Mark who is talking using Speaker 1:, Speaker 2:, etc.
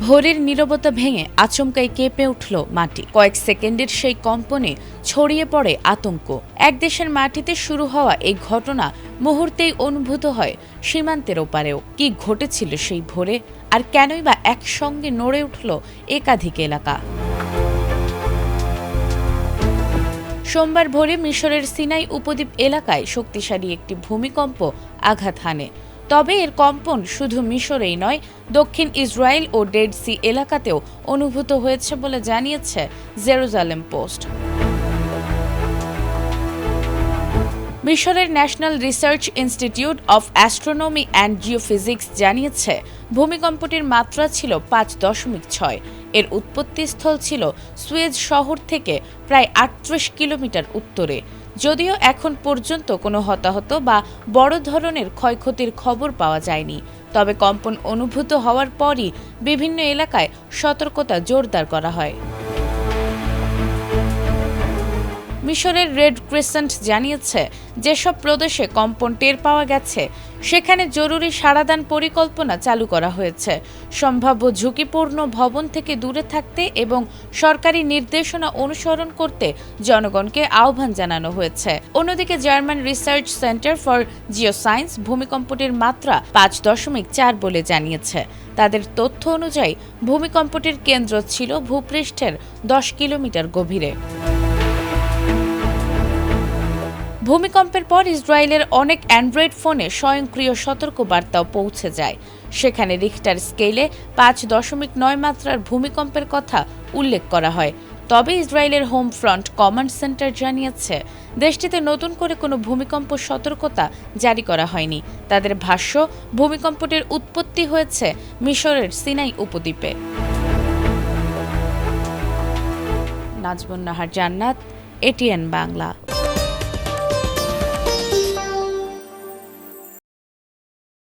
Speaker 1: ভোরের নীরবতা ভেঙে আচমকাই কেঁপে উঠল মাটি। কয়েক সেকেন্ডের সেই কম্পনে ছড়িয়ে পড়ে আতঙ্ক। এক দেশের মাটিতে শুরু হওয়া এই ঘটনা মুহূর্তেই অনুভূত হয় সীমান্তের ওপারেও। কি ঘটেছিল সেই ভোরে, আর কেনই বা একসঙ্গে নড়ে উঠল একাধিক এলাকা? সোমবার ভোরে মিশরের সিনাই উপদ্বীপ এলাকায় শক্তিশালী একটি ভূমিকম্প আঘাত হানে। তবে এর কম্পন শুধু মিশরেই নয়, দক্ষিণ ইসরায়েল ও ডেড সি এলাকাতেও অনুভূত হয়েছে বলে জানিয়েছে জেরুজালেম পোস্ট। মিশরের national research institute of astronomy and geophysics জানিয়েছে ভূমিকম্পটির মাত্রা ছিল 5.6। এর উৎপত্তিস্থল ছিল সুয়েজ শহর থেকে প্রায় 38 কিলোমিটার উত্তরে। যদিও এখন পর্যন্ত কোনো হতাহত বা বড় ধরনের ক্ষয়ক্ষতির খবর পাওয়া যায়নি, তবে কম্পন অনুভূত হওয়ার পরই বিভিন্ন এলাকায় সতর্কতা জোরদার করা হয়। মিশরের রেড ক্রিসেন্ট জানিয়েছে, যেসব প্রদেশে কম্পন টের পাওয়া গেছে সেখানে জরুরি সাড়াদান পরিকল্পনা চালু করা হয়েছে। সম্ভাব্য ঝুঁকিপূর্ণ ভবন থেকে দূরে থাকতে এবং সরকারি নির্দেশনা অনুসরণ করতে জনগণকে আহ্বান জানানো হয়েছে। অন্যদিকে German research centre for geoscience ভূমিকম্পটির মাত্রা 5.4 বলে জানিয়েছে। তাদের তথ্য অনুযায়ী ভূমিকম্পটির কেন্দ্র ছিল ভূপৃষ্ঠের 10 কিলোমিটার গভীরে। ভূমিকম্পের পর ইসরায়েলের অনেক অ্যান্ড্রয়েড ফোনে স্বয়ংক্রিয় সতর্কবার্তাও পৌঁছে যায়। সেখানে রিখটার স্কেলে 5.9 মাত্রার ভূমিকম্পের কথা উল্লেখ করা হয়। তবে ইসরায়েলের হোম ফ্রন্ট কমান্ড সেন্টার জানিয়েছে, দেশটিতে নতুন করে কোনো ভূমিকম্প সতর্কতা জারি করা হয়নি। তাদের ভাষ্য, ভূমিকম্পটির উৎপত্তি হয়েছে মিশরের সিনাই উপদ্বীপে। নাজমুন নাহার জান্নাত, এটিএন বাংলা।